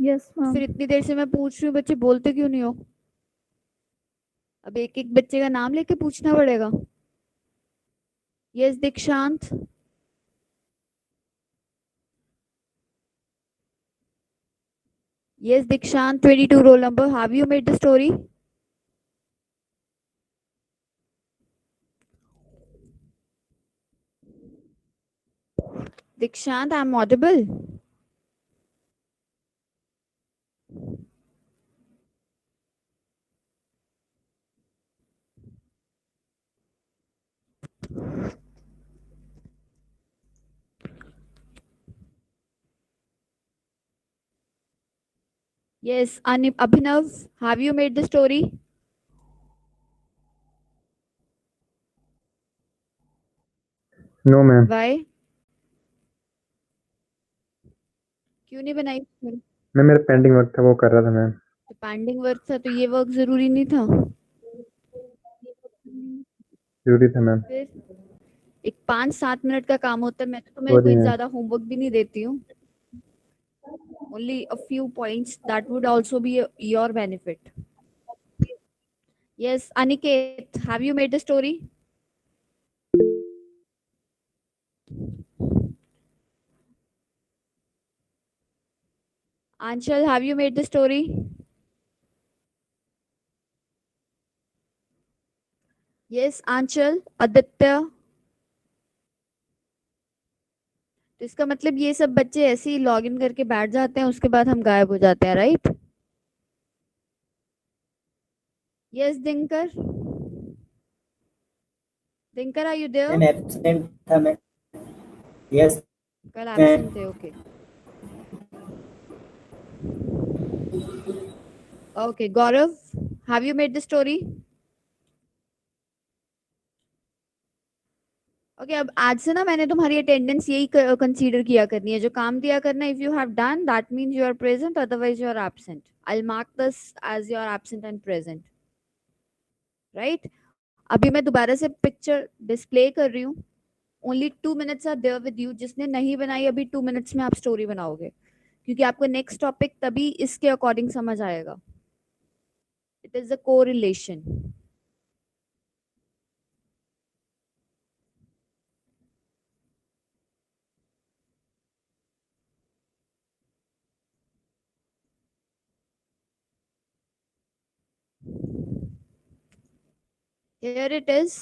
Yes ma'am. फिर इतनी देर से मैं पूछ रही हूँ, बच्चे बोलते क्यों नहीं हो? अब एक एक बच्चे का नाम लेके पूछना पड़ेगा। यस दीक्षांत। Yes, Dikshant, 22 roll number. Have you made the story? Dikshant, I'm audible. Yes, Abhinav, have you made the story? No ma'am. Why? क्यों नहीं बनाई story? मैम मेरा पेंडिंग वर्क था, वो कर रहा था मैम। तो पेंडिंग वर्क था तो ये वर्क जरूरी नहीं था? जरूरी था मैम। फिर एक 5-7 मिनट का काम होता है। मैं तो तुम्हें सॉरी कोई मैम। ज्यादा होमवर्क भी नहीं देती हूँ. Only a few points that would also be your benefit. Yes, Aniket, have you made the story? Anshul, have you made the story? Yes, Anshul, Aditya. तो इसका मतलब ये सब बच्चे ऐसे ही लॉग इन करके बैठ जाते हैं, उसके बाद हम गायब हो जाते हैं, right? Yes Dinkar. Dinkar, are you there? Ma'am absent था मैं। यस कल मैम। एब्सेंट थे, okay. Okay Gaurav, have you made the story? Okay, अब आज से ना मैंने तुम्हारी अटेंडेंस यही कंसीडर किया करनी है. जो काम दिया करना, if you have done that means you are present, otherwise you are absent. I will mark this as you are absent and present, right? अभी मैं दोबारा से पिक्चर डिस्प्ले कर रही हूँ. Only 2 minutes are there with you. जिसने नहीं बनाई अभी 2 मिनट्स में आप स्टोरी बनाओगे, क्योंकि आपको नेक्स्ट टॉपिक तभी इसके अकॉर्डिंग समझ आएगा. It is the correlation. Here it is,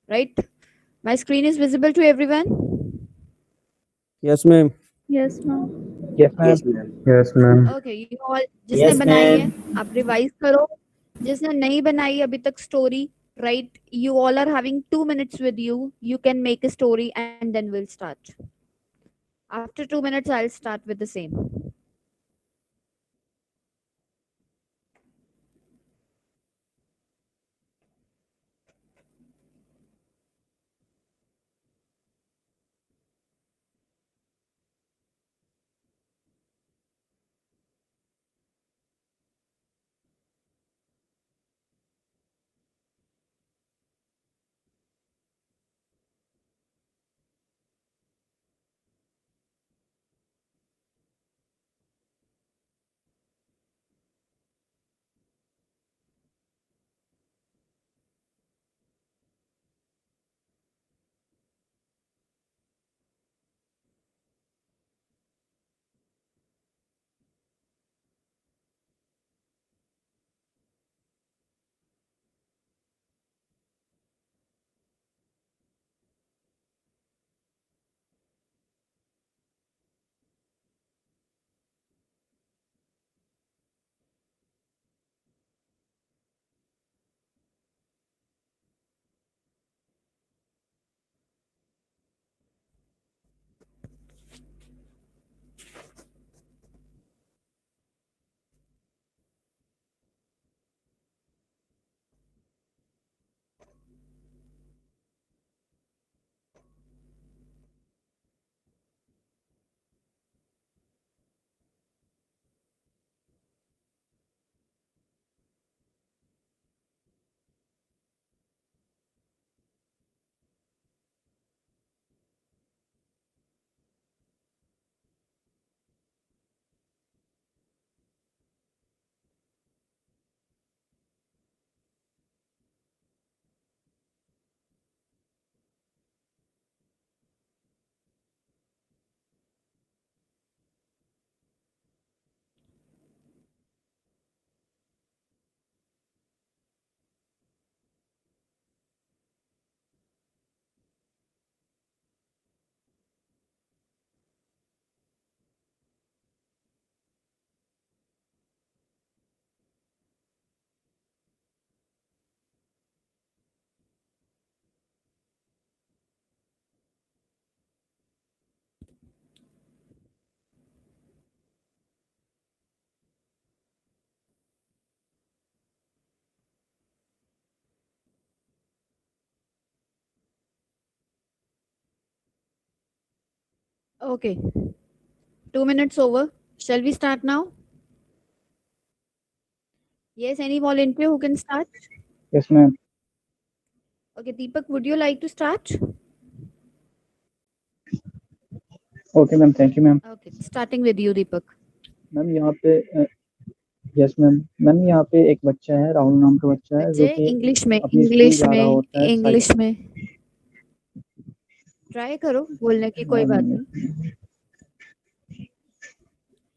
right? My screen is visible to everyone. Yes ma'am. Yes ma'am. Yes ma'am. Yes ma'am. Okay, you all, जिसने यस बनाई है मैम। आप रिवाइज करो. जिसने नहीं बनाई अभी तक story, right? You all are having 2 minutes with you. You can make a story and then we'll start. After 2 minutes, I'll start with the same. Okay. 2 minutes over. Shall we start now? Yes, any volunteer who can start? Yes, ma'am. Okay, Deepak, would you like to start? Okay, ma'am. Thank you, ma'am. Okay, starting with you, Deepak. Ma'am यहाँ पे yes ma'am ma'am यहाँ पे एक बच्चा है, राहुल नाम का बच्चा है, जो बच्चे कि इंग्लिश में अपनी स्कूल इंग्लिश जा रहा में होता है इंग्लिश में ट्राई करो बोलने की, कोई बात नहीं.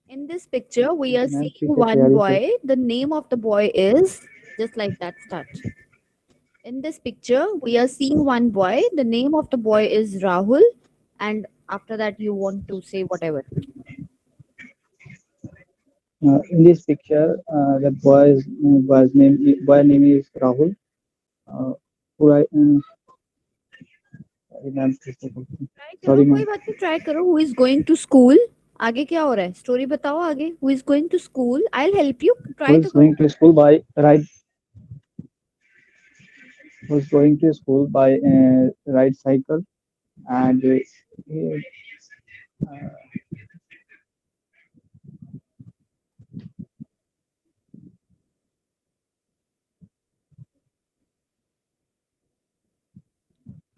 In this picture, we are ma'am seeing ठीक है, one तैयारी से boy. The name of the boy is just like that. Start. In this picture, we are seeing one boy. The name of the boy is Rahul. And after that, you want to say whatever. in this picture the boy name is Rahul. who I sorry ma'am, Try करो, sorry कोई ma'am. बात नहीं. Try करो. Who is going to school? आगे क्या हो रहा है? Story बताओ आगे. Who is going to school? I'll help you. Try Who तो is करो. going to school by right? Who is going to school by ride cycle and he, uh,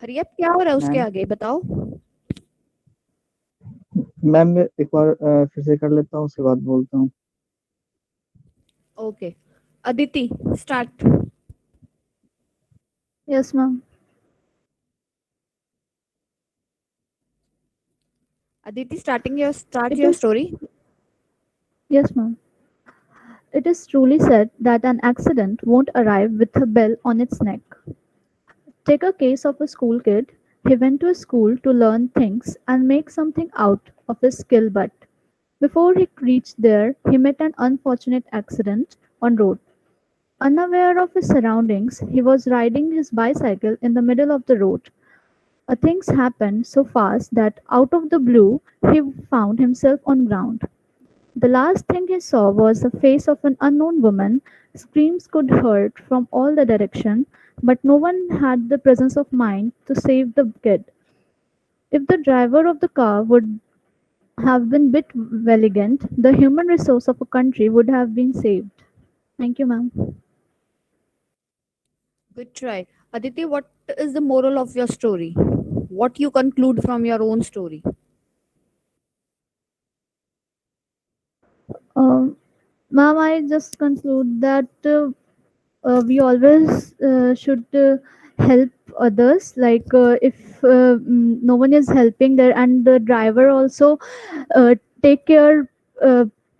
हरी अब क्या हो रहा है उसके मैम आगे बताओ. मैम मैं एक बार फिर से कर लेता हूँ, उसके बाद बोलता हूँ. Okay. Aditi, start. Yes, ma'am. Aditi, start It your is, story. yes, ma'am. It is truly said that an accident won't arrive with a bell on its neck. Take a case of a school kid. He went to a school to learn things and make something out of his skill, but before he reached there, he met an unfortunate accident on road. Unaware of his surroundings, he was riding his bicycle in the middle of the road. Things happened so fast that out of the blue, he found himself on ground. The last thing he saw was the face of an unknown woman. Screams could heard from all the direction, but no one had the presence of mind to save the kid. If the driver of the car would have been bit valiant, the human resource of a country would have been saved. Thank you, ma'am. Good try. Aditi, what is the moral of your story? What you conclude from your own story? Ma'am, I just conclude that we always should help others. Like if no one is helping there, and the driver also take care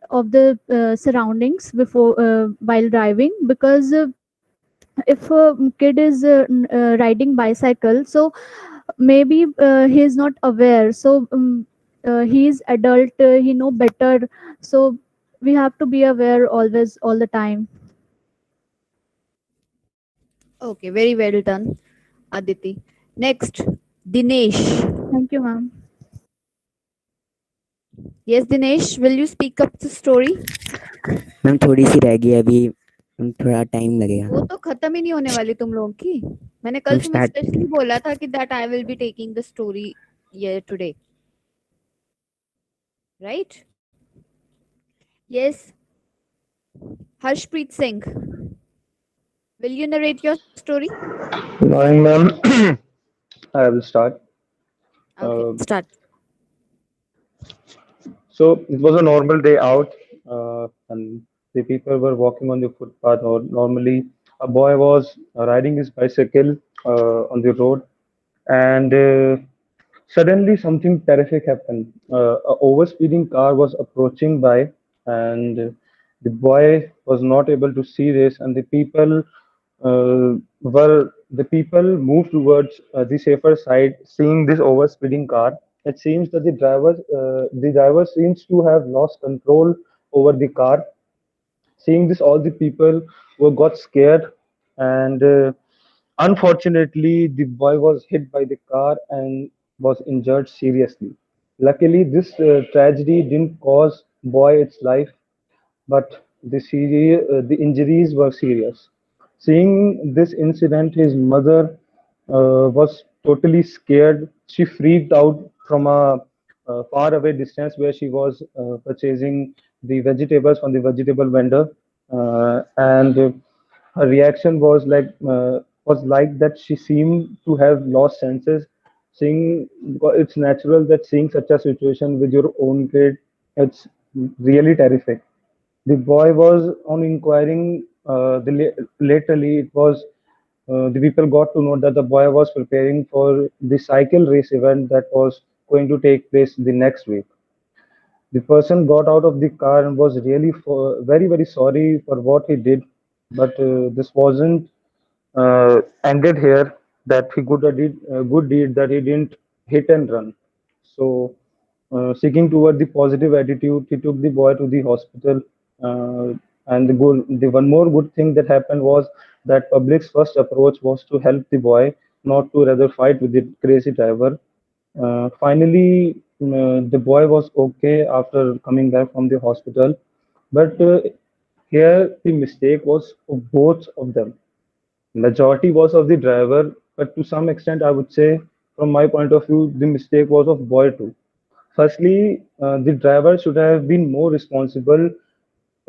of the surroundings before while driving, because if a kid is riding bicycle, so maybe he is not aware, so he is adult, he know better, so we have to be aware always, all the time. Okay, very well done, Aditi. Next, Dinesh. Thank you, ma'am. Yes, Dinesh, will you speak up the story? Ma'am थोड़ी सी रह गई है अभी, थोड़ा time लगेगा. वो तो खत्म ही नहीं होने वाली तुम लोगों की. मैंने कल मैम तुम्हें स्टार्ट स्पेशली बोला था कि that I will be taking the story here today. Right? Yes. Harshpreet Singh, will you narrate your story? Morning, ma'am. I will start. Okay, start. So it was a normal day out, and the people were walking on the footpath. Or normally, a boy was riding his bicycle on the road, and suddenly something terrific happened. A overspeeding car was approaching by, and the boy was not able to see this, and the people moved towards the safer side, seeing this overspeeding car. It seems that the driver seems to have lost control over the car. Seeing this, all the people were got scared, and unfortunately, the boy was hit by the car and was injured seriously. Luckily, this tragedy didn't cause boy its life, but the injuries were serious. Seeing this incident, his mother was totally scared. She freaked out from a far away distance where she was purchasing the vegetables from the vegetable vendor, and her reaction was like that she seemed to have lost senses. Seeing it's natural that seeing such a situation with your own kid, it's really terrific. The boy was on inquiring. Lately, it was the people got to know that the boy was preparing for the cycle race event that was going to take place the next week. The person got out of the car and was really very, very sorry for what he did, but this wasn't ended here. That he could have did a good deed that he didn't hit and run. So, seeking toward the positive attitude, he took the boy to the hospital. Uh, and the one more good thing that happened was that public's first approach was to help the boy, not to rather fight with the crazy driver. Finally, the boy was okay after coming back from the hospital, but here the mistake was of both of them. Majority was of the driver, but to some extent, I would say, from my point of view, the mistake was of boy too. Firstly, the driver should have been more responsible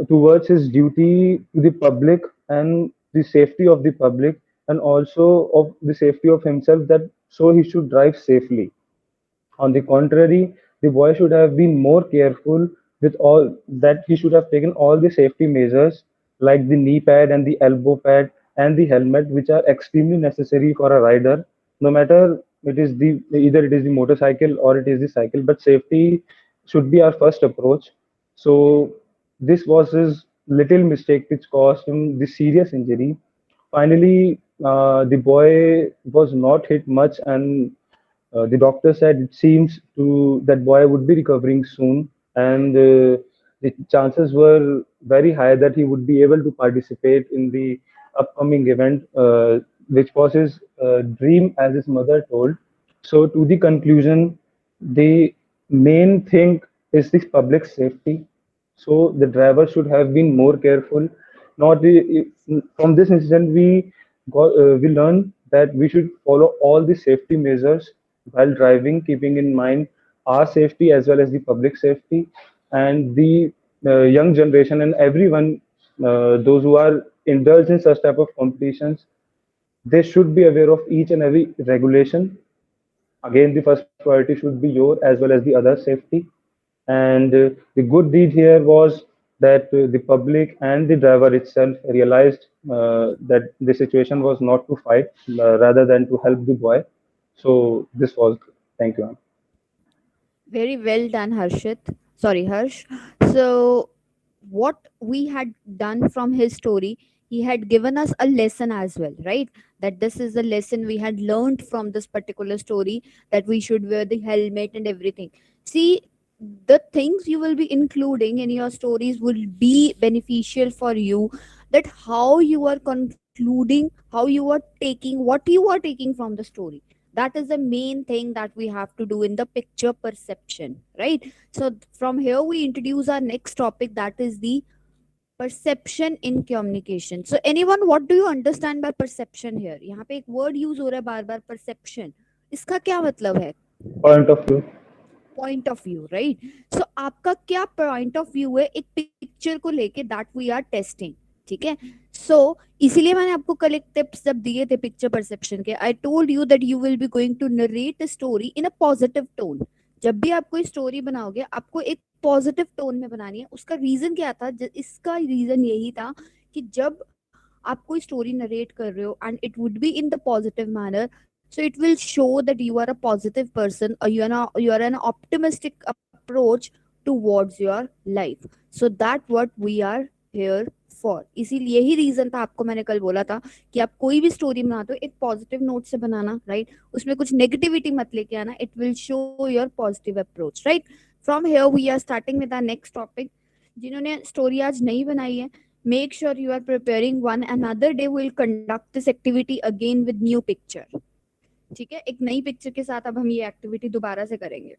towards his duty to the public and the safety of the public, and also of the safety of himself, that so he should drive safely. On the contrary, the boy should have been more careful with all that. He should have taken all the safety measures like the knee pad and the elbow pad and the helmet, which are extremely necessary for a rider, no matter it is the either it is the motorcycle or it is the cycle, but safety should be our first approach. So this was his little mistake which caused him the serious injury. Finally, the boy was not hit much, and the doctor said it seems to that boy would be recovering soon, and the chances were very high that he would be able to participate in the upcoming event, which was his dream, as his mother told. So, to the conclusion, the main thing is the public safety. So, the driver should have been more careful. Not the, from this incident, we learned that we should follow all the safety measures while driving, keeping in mind our safety as well as the public safety, and the young generation and everyone, those who are indulged in such type of competitions, they should be aware of each and every regulation. Again, the first priority should be your as well as the other safety. And the good deed here was that the public and the driver itself realized that the situation was not to fight, rather than to help the boy. So this was, thank you. Very well done, Harshit. Sorry, Harsh. So, what we had done from his story, he had given us a lesson as well, right? That this is the lesson we had learned from this particular story, that we should wear the helmet and everything. See, the things you will be including in your stories will be beneficial for you, that how you are concluding, how you are taking, what you are taking from the story. That is the main thing that we have to do in the picture perception, right? So from here we introduce our next topic, that is the perception in communication. So anyone, what do you understand by perception here? यहाँ पे एक word use हो रहा है बार बार, perception. इसका क्या मतलब है? Point of view. Point of view, right? So आपका क्या पॉइंट ऑफ व्यू है एक पिक्चर को लेके, दैट वी आर टेस्टिंग, ठीक है? सो इसीलिए मैंने आपको कल एक टिप्स जब दिए थे पिक्चर परसेप्शन के, I told you that you will be going to narrate story in a positive tone. जब भी आप कोई स्टोरी बनाओगे, आपको एक पॉजिटिव टोन में बनानी है. उसका रीजन क्या था? इसका रीजन यही था कि जब आप कोई स्टोरी नरेट कर रहे हो and it would be in the positive manner, so it will show that you are a positive person, or you are an optimistic approach towards your life. So that what we are here for. इसीलिए यही reason था, आपको मैंने कल बोला था कि आप कोई भी स्टोरी बनाते हो एक पॉजिटिव नोट से बनाना, राइट? उसमें कुछ नेगेटिविटी मत लेके आना. It will show your positive approach, right? From here we are starting with our next topic. जिन्होंने स्टोरी आज नहीं बनाई है, make sure you are preparing one. Another day we will conduct this activity again with new picture. ठीक है, एक नई picture के साथ अब हम ये एक्टिविटी दोबारा से करेंगे.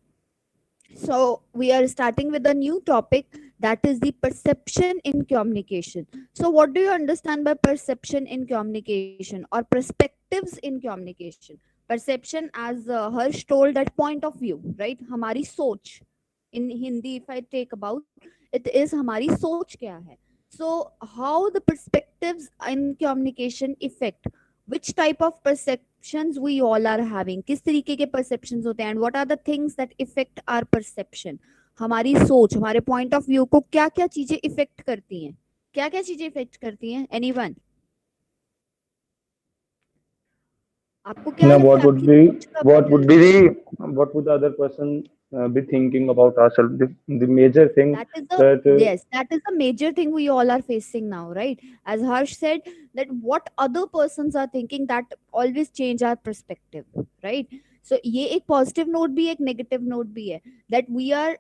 So we are starting with a new topic, that is the perception in communication. So what do you understand by perception in communication और perspectives in communication? Perception, as Harsh told, that point of view, right? हमारी सोच. In Hindi, if I take about, it is हमारी सोच क्या है. So how the perspectives in communication affect which type of perceptions we all are having, किस तरीके के perceptions होते हैं, and what are the things that affect our perception. हमारी सोच, हमारे point of view को क्या क्या चीजें affect करती हैं, क्या क्या चीजें affect करती हैं, anyone? आपको क्या Now, लगता है आपकी सोच कब बदलती है? what would the other person be thinking about ourselves? The major thing That is the, that yes, that is the major thing we all are facing now, right? As Harsh said, that what other persons are thinking, that always change our perspective, right? So ये एक positive note भी एक negative note भी है, that we are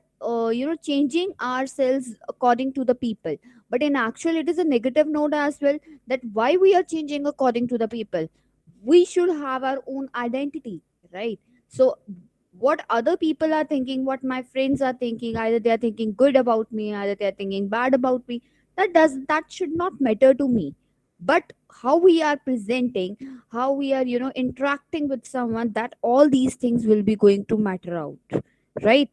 changing ourselves according to the people, but in actual it is a negative note as well, that why we are changing according to the people. We should have our own identity, right? So what other people are thinking, what my friends are thinking, either they are thinking good about me, either they are thinking bad about me, that should not matter to me. But how we are presenting, how we are interacting with someone, that all these things will be going to matter out, right?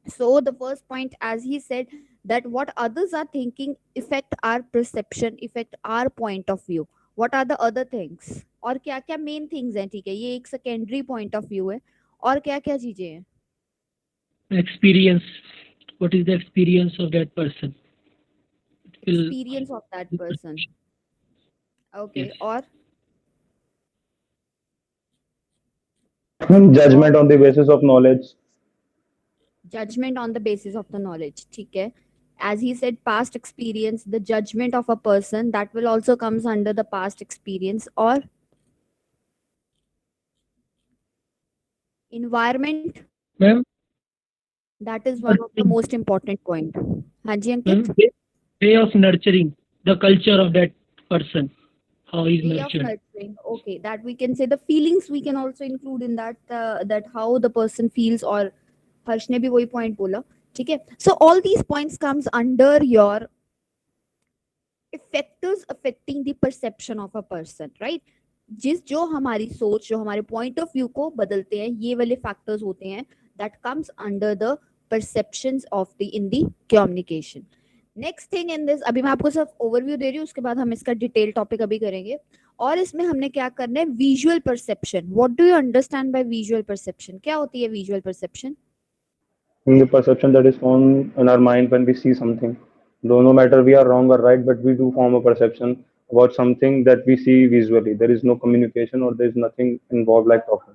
So the first point, as he said, that what others are thinking affect our perception, affect our point of view. What are the other things, और क्या क्या main things हैं, ठीक है, ये एक secondary point of view है, और क्या क्या चीजें हैं? experience. What is the experience of that person? It will experience of that person. Okay, yes. और judgment on the basis of knowledge. judgment on the basis of the knowledge, ठीक है. As he said, past experience, the judgment of a person, that will also comes under the past experience. Or environment, Ma'am, that is one of the most important point. हाँ जी ma'am, Ankit. way of nurturing the culture of that person, how he's Way of nurtured. nurturing, okay, that we can say. The feelings we can also include in that, that how the person feels, or हर्ष ने भी वही point बोला, ठीक है. So all these points comes under your factors affecting the perception of a person, right? जो हमारी सोच, जो हमारे पॉइंट ऑफ व्यू को बदलते हैं, ये वाले फैक्टर्स होते हैं, that comes under the perceptions of the in the communication. Next thing in this, अभी मैं आपको सिर्फ ओवरव्यू दे रही हूँ, उसके बाद हम इसका डिटेल टॉपिक अभी करेंगे. और इसमें हमने क्या करना है, visual perception. What do you understand bye visual perception? क्या होती है visual perception? The perception that is formed in our mind when we see something. Though no matter we are wrong or right, but we do form a perception about something that we see visually. There is no communication or there is nothing involved like talking.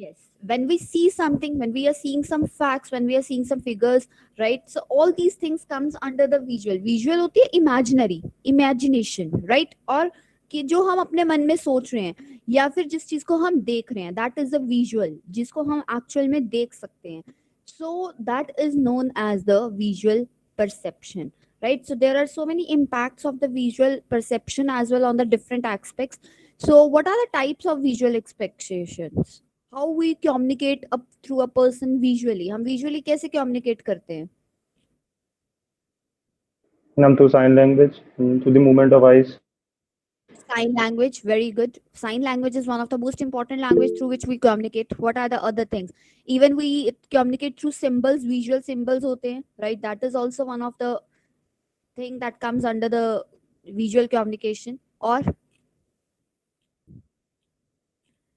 Yes, when we see something, when we are seeing some facts, when we are seeing some figures, right? So all these things comes under the visual. Visual होती है imaginary, imagination, right? और कि जो हम अपने मन में सोच रहे हैं, या फिर जिस चीज को हम देख रहे हैं, that is the visual, जिसको हम actual में देख सकते हैं. So that is known as the visual perception, right? So there are so many impacts of the visual perception as well on the different aspects. So what are the types of visual expectations? How we communicate up through a person visually? हम visually कैसे communicate करते हैं? And through sign language, through the movement of eyes. Sign language, very good. Sign language is one of the most important language through which we communicate. What are the other things? Even we communicate through symbols, visual symbols होते हैं, right? That is also one of the thing that comes under the visual communication. और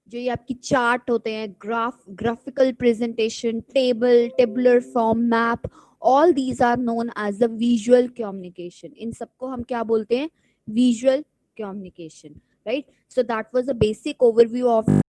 जो ये आपकी chart होते हैं, graphical presentation, tabular form, map, all these are known as the visual communication. इन सबको हम क्या बोलते हैं? Visual communication, right? So that was a basic overview of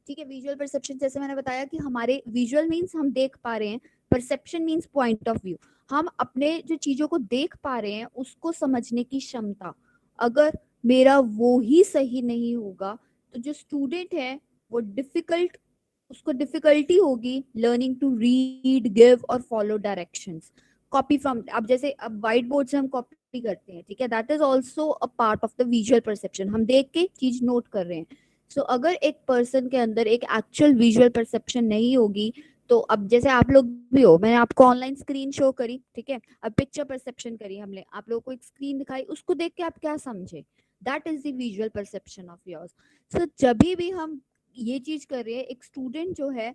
ठीक है, विजुअल परसेप्शन जैसे मैंने बताया कि हमारे विजुअल मीन्स हम देख पा रहे हैं, perception means point of view, हम अपने जो चीजों को देख पा रहे हैं उसको समझने की क्षमता। अगर मेरा वो ही सही नहीं होगा तो जो स्टूडेंट है वो उसको डिफिकल्टी होगी लर्निंग टू रीड, गिव और फॉलो डायरेक्शंस। कॉपी फ्रॉम, अब जैसे अब व्हाइट बोर्ड से हम कॉपी करते हैं, ठीक है, that is also a part of the visual perception, हम देख के चीज नोट कर रहे हैं। सो अगर एक पर्सन के अंदर एक एक्चुअल विजुअल परसेप्शन नहीं होगी, तो अब जैसे आप लोग भी हो, मैंने आपको ऑनलाइन स्क्रीन शो करी, ठीक है, अब पिक्चर परसेप्शन करी हमने, आप लोगों को एक स्क्रीन दिखाई, उसको देख के आप क्या समझे, that is the visual perception of yours. So जब भी हम ये चीज कर रहे हैं, एक स्टूडेंट जो है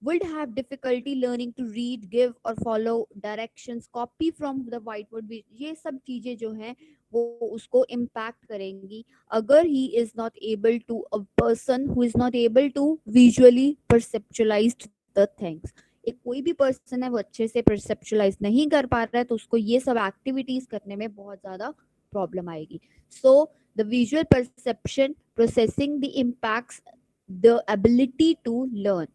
would have difficulty learning to read, give or follow directions, copy from the whiteboard, ये सब चीजें जो हैं वो उसको impact करेंगी अगर he is not able to, a person who is not able to visually perceptualize the things। एक कोई भी पर्सन है वो अच्छे से perceptualize नहीं कर पा रहा है तो उसको ये सब एक्टिविटीज करने में बहुत ज्यादा प्रॉब्लम आएगी। So the visual perception processing the impacts the ability to learn,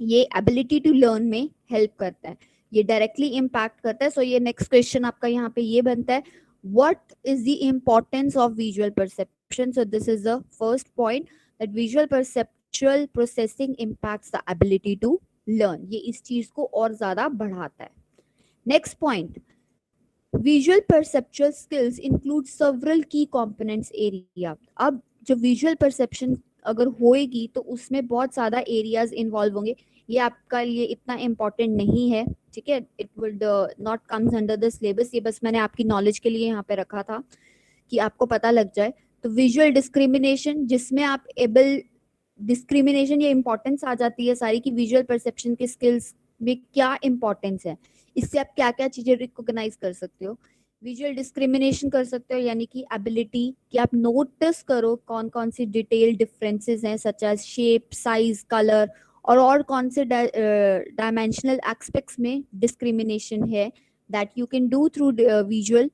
ये एबिलिटी टू लर्न में हेल्प करता है, ये डायरेक्टली इम्पैक्ट करता है। सो ये नेक्स्ट क्वेश्चन आपका यहाँ पे ये बनता है, what is the importance of visual perception. So this is the first point, that visual perceptual processing impacts the ability to learn, ये इस चीज को और ज्यादा बढ़ाता है। Next point, visual perceptual skills include several key components area. अब जो विजुअल परसेप्शन अगर होएगी तो उसमें बहुत ज्यादा एरियाज इन्वॉल्व होंगे, ये आपका लिए इतना इम्पोर्टेंट नहीं है, ठीक है, it would not comes under the syllabus, ये बस मैंने आपकी नॉलेज के लिए यहाँ पे रखा था कि आपको पता लग जाए। तो विजुअल डिस्क्रिमिनेशन, जिसमें आप एबल डिस्क्रिमिनेशन, ये इंपॉर्टेंस आ जाती है सारी कि विजुअल परसेप्शन के स्किल्स में क्या इंपॉर्टेंस है, इससे आप क्या क्या चीजें रिकॉग्नाइज कर सकते हो। विजुअल डिस्क्रिमिनेशन कर सकते हो यानी कि एबिलिटी कि आप नोटिस करो कौन कौन सी डिटेल डिफरेंसेस हैं, such as shape, size, colour, और कौन से डायमेंशनल एस्पेक्ट्स में डिस्क्रिमिनेशन है, that you can do through visual.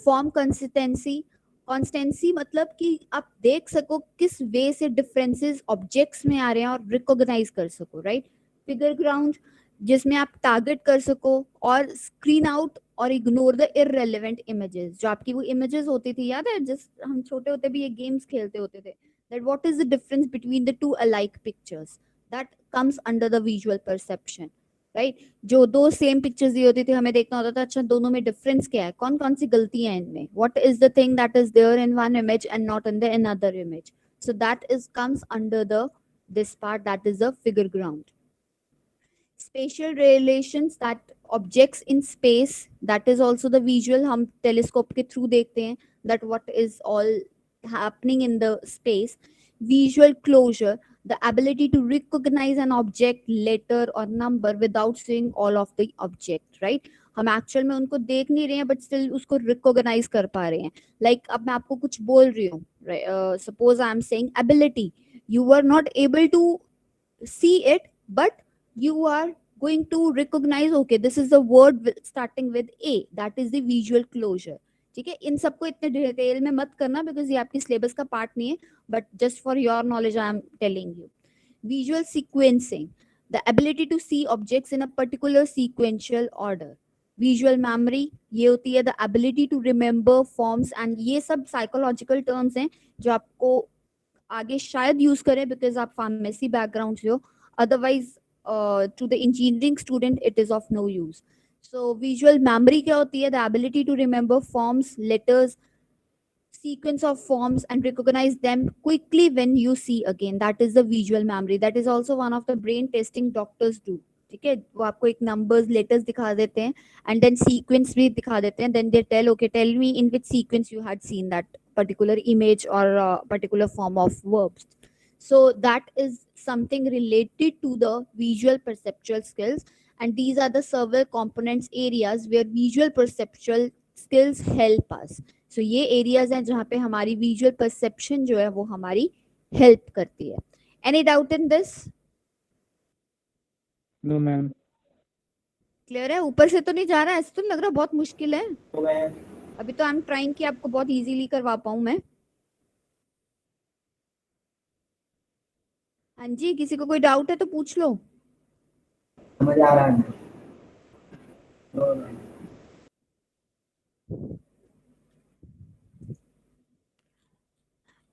Form consistency, constancy मतलब कि आप देख सको किस वे से डिफरेंसेस ऑब्जेक्ट्स में आ रहे हैं और रिकॉग्नाइज कर सको, राइट। फिगर ग्राउंड, जिसमें आप टारगेट कर सको और स्क्रीन आउट और इग्नोर द इररेलेवेंट इमेजेस। जो आपकी वो इमेजेस होती थी, याद है जिस हम छोटे होते भी ये गेम्स खेलते होते थे, that what is the difference between the two alike pictures, that comes under the visual perception, right. जो दो सेम पिक्चर्स दी होती थी, हमें देखना होता था अच्छा दोनों में डिफरेंस क्या है, कौन कौन सी गलतियां हैं इनमें, what is the thing that is there in one image and not in the another image. So that is comes under the this part, that is the figure ground. Spatial relations, that objects in space, that is also the visual, हम telescope के through देखते हैं that what is all happening in the space. Visual closure, the ability to recognize an object, letter or number without seeing all of the object, right। हम actual में उनको देख नहीं रहे हैं बट स्टिल उसको रिकॉग्नाइज कर पा रहे हैं। लाइक अब मैं आपको कुछ बोल रही हूँ, suppose I am saying ability, you are not able to see it but you are going to recognize, okay, this is the word starting with A, that is the visual closure, ठीक है। इन सबको इतने detail में मत करना because ये आपकी syllabus का पार्ट नहीं है, but just for your knowledge I am telling you. Visual sequencing, the ability to see objects in a particular sequential order. Visual memory, ये होती है the ability to remember forms, and ये सब psychological terms हैं जो आपको आगे शायद यूज करें बिकॉज आप फार्मेसी बैकग्राउंड से हो, otherwise to the engineering student it is of no use. So visual memory क्या होती है, the ability to remember forms, letters, sequence of forms and recognize them quickly when you see again, that is the visual memory, that is also one of the brain testing doctors do, ठीक है। वो आपको एक numbers, letters दिखा देते हैं and then sequence भी दिखा देते हैं, then they tell okay tell me in which sequence you had seen that particular image or particular form of verbs. So that is something related to the visual perceptual skills, and these are the several components areas where visual perceptual skills help us. So ये areas हैं जहाँ पे हमारी visual perception जो है वो हमारी help करती है। Any doubt in this? No ma'am. Clear है? ऊपर से तो नहीं जा रहा है, ऐसे तो नहीं लग रहा बहुत मुश्किल है। हो गए हैं। अभी तो आई एम ट्राइंग कि आपको बहुत इजीली करवा पाऊं मैं। हाँ जी, किसी को कोई डाउट है तो पूछ लो। समझ आ रहा है तो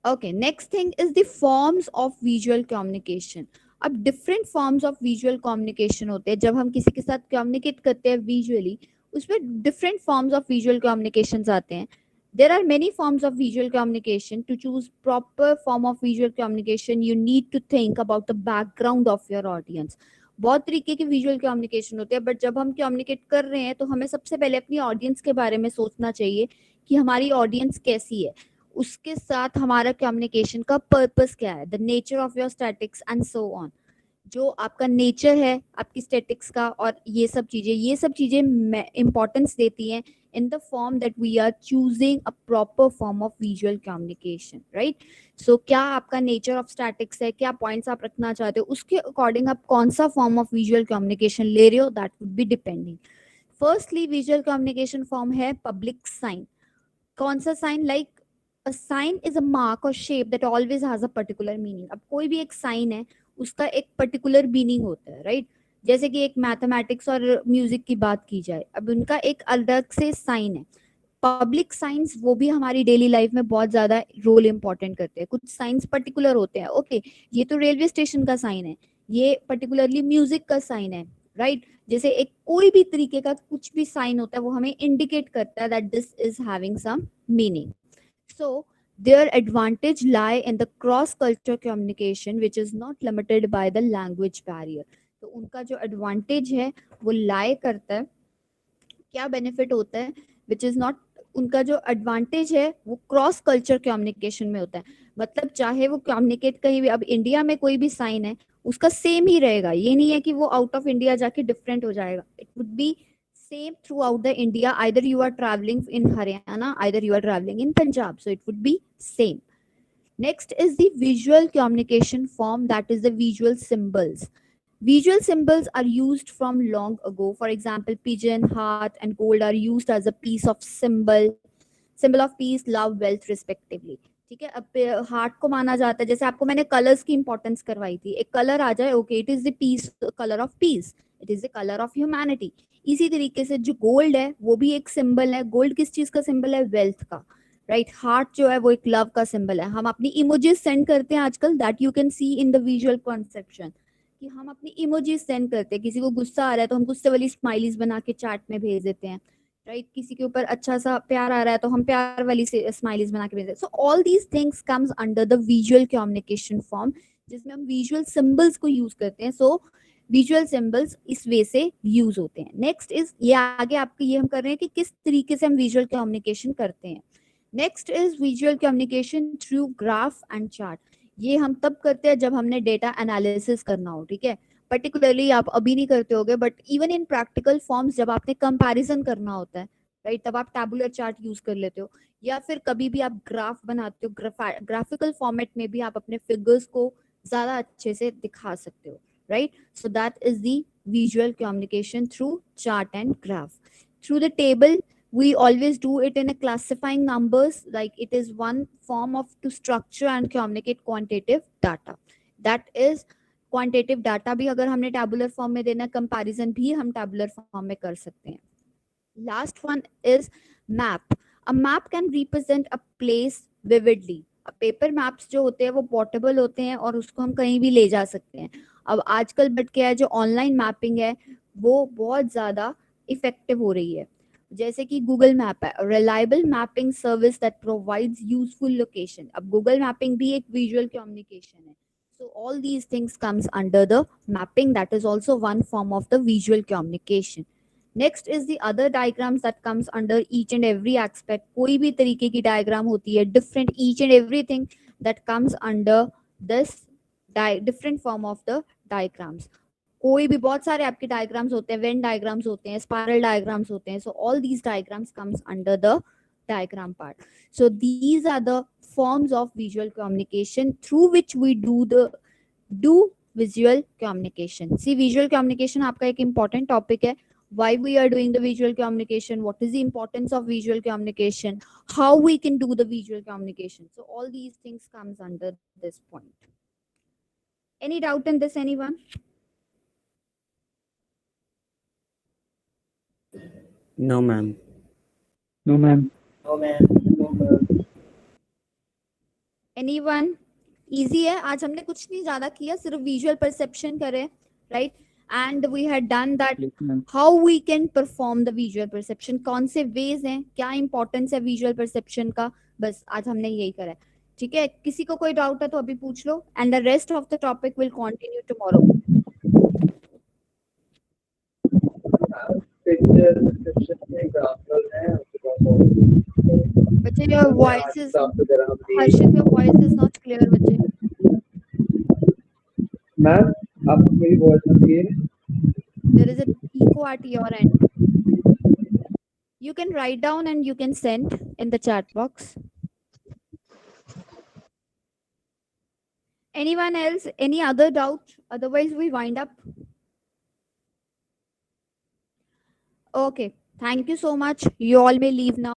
Okay, next thing is the forms of visual communication. अब different forms of visual communication होते हैं जब हम किसी के साथ communicate करते हैं visually, उसमें different forms of visual communications आते हैं. There are many forms of visual communication. To choose proper form of visual communication, you need to think about the background of your audience. बहुत तरीके के visual communication होते हैं, but जब हम communicate कर रहे हैं तो हमें सबसे पहले अपनी ऑडियंस के बारे में सोचना चाहिए कि हमारी ऑडियंस कैसी है, उसके साथ हमारा कम्युनिकेशन का पर्पस क्या है, the nature of your statics and so on. जो आपका नेचर है आपकी स्टैटिक्स का, और ये सब चीजें इंपॉर्टेंस देती हैं in the form that we are choosing a proper form of visual communication, right? So क्या आपका nature of statics है, क्या points आप रखना चाहते हो, उसके according आप कौन सा form of visual communication ले रहे हो, that would be depending. Firstly, visual communication form है public sign. कौन सा sign? Like a sign is a mark or shape that always has a particular meaning. अब कोई भी एक sign है उसका एक particular meaning होता है, right? जैसे कि एक मैथमेटिक्स और म्यूजिक की बात की जाए, अब उनका एक अलग से साइन है. पब्लिक साइंस वो भी हमारी डेली लाइफ में बहुत ज्यादा रोल इंपॉर्टेंट करते हैं. कुछ साइंस पर्टिकुलर होते हैं, ओके ये तो रेलवे स्टेशन का साइन है, ये पर्टिकुलरली म्यूजिक का साइन है, राइट? जैसे एक कोई भी तरीके का कुछ भी साइन होता है वो हमें इंडिकेट करता है that this is having some meaning. So their advantage lie in the cross culture communication which is not limited by the language barrier. तो उनका जो एडवांटेज है वो लाई करता है, क्या बेनिफिट होता है, विच इज नॉट, उनका जो एडवांटेज है वो क्रॉस कल्चर कम्युनिकेशन में होता है. मतलब चाहे वो कम्युनिकेट कहीं भी, अब इंडिया में कोई भी साइन है उसका सेम ही रहेगा, ये नहीं है कि वो आउट ऑफ इंडिया जाके डिफरेंट हो जाएगा. It would be same throughout the India. Either you are traveling in Haryana, either you are traveling in Punjab, so it would be same. Next is the visual communication form, that is the visual symbols. Visual symbols are used from long ago. For example, pigeon, heart, and gold are used as a piece of symbol of peace, love, wealth, respectively. ठीक है, अब heart को माना जाता है, जैसे आपको मैंने कलर्स की इंपॉर्टेंस करवाई थी, एक कलर आ जाए, okay it is the peace, colour of peace, it is the colour of humanity. इसी तरीके से जो गोल्ड है वो भी एक सिंबल है. गोल्ड किस चीज का सिंबल है? वेल्थ का, राइट? हार्ट जो है वो एक लव का सिंबल है. हम अपनी इमोजेस सेंड करते हैं आजकल, that you can see in the visual conception, कि हम अपनी इमोजीज सेंड करते हैं. किसी को गुस्सा आ रहा है तो हम गुस्से वाली स्माइलीज बना के चैट में भेज देते हैं, राइट? किसी के ऊपर अच्छा सा प्यार आ रहा है तो हम प्यार वाली स्माइलीज बना के भेज देते हैं. So all these things comes under the visual communication form, जिसमें हम विजुअल सिंबल्स को यूज करते हैं. सो विजुअल सिंबल्स इस वे से यूज होते हैं. नेक्स्ट इज, ये आगे आपको ये हम कर रहे हैं कि किस तरीके से हम विजुअल कम्युनिकेशन करते हैं. Next is visual communication through graph and chart. ये हम तब करते हैं जब हमने डेटा एनालिसिस करना हो, ठीक है? पर्टिकुलरली आप अभी नहीं करते होगे, but even in practical forms जब आपने कंपैरिजन करना होता है, राइट, तब आप टैबुलर चार्ट यूज कर लेते हो, या फिर कभी भी आप ग्राफ बनाते हो, ग्राफिकल फॉर्मेट में भी आप अपने फिगर्स को ज्यादा अच्छे से दिखा सकते हो, right? So that is the visual communication through chart and graph. Through the table, we always do it in a classifying numbers, like it is one form of to structure and communicate quantitative data. That is quantitative data भी अगर हमने tabular form में देना, comparison भी हम tabular form में कर सकते हैं. Last one is map. A map can represent a place vividly. Paper maps जो होते हैं वो पोर्टेबल होते हैं और उसको हम कहीं भी ले जा सकते हैं. अब आजकल बट क्या है, जो ऑनलाइन मैपिंग है वो बहुत ज्यादा इफेक्टिव हो रही है. जैसे कि गूगल मैप है, reliable mapping service that provides useful location. अब गूगल मैपिंग भी एक विजुअल कम्युनिकेशन है. So all these things comes under the mapping, that is also one form of the visual communication. Next is the other diagrams that comes under each and every aspect. कोई भी तरीके की diagram होती है, different each and everything that comes under this different form of the diagrams. कोई भी, बहुत सारे आपके diagrams होते हैं, Venn diagrams होते हैं, spiral diagrams होते हैं. So all these diagrams comes under the diagram part. So these are the forms of visual communication through which we do visual communication. See, visual communication आपका एक important topic है. Why we are doing the visual communication, what is the importance of visual communication, how we can do the visual communication. So all these things comes under this point. Any doubt in this, anyone? No, ma'am. No, ma'am. No, ma'am. Anyone? Easy है. आज हमने कुछ नहीं ज्यादा किया, सिर्फ visual perception करे, right? And we had done that. Yes, ma'am. How we can perform the visual perception, कौन से ways हैं, क्या importance है visual perception का, बस आज हमने यही करा है. ठीक है, किसी को कोई डाउट है तो अभी पूछ लो, and the rest of the topic will continue tomorrow. बच्चे, your voice is, Harshit, your voice is not clear, बच्चे. मैम, आपको मेरी वॉइस आती है? There is an echo at your end. You can write down and you can send in the chat box. Anyone else? Any other doubt? Otherwise, we wind up. Okay. Thank you so much. You all may leave now.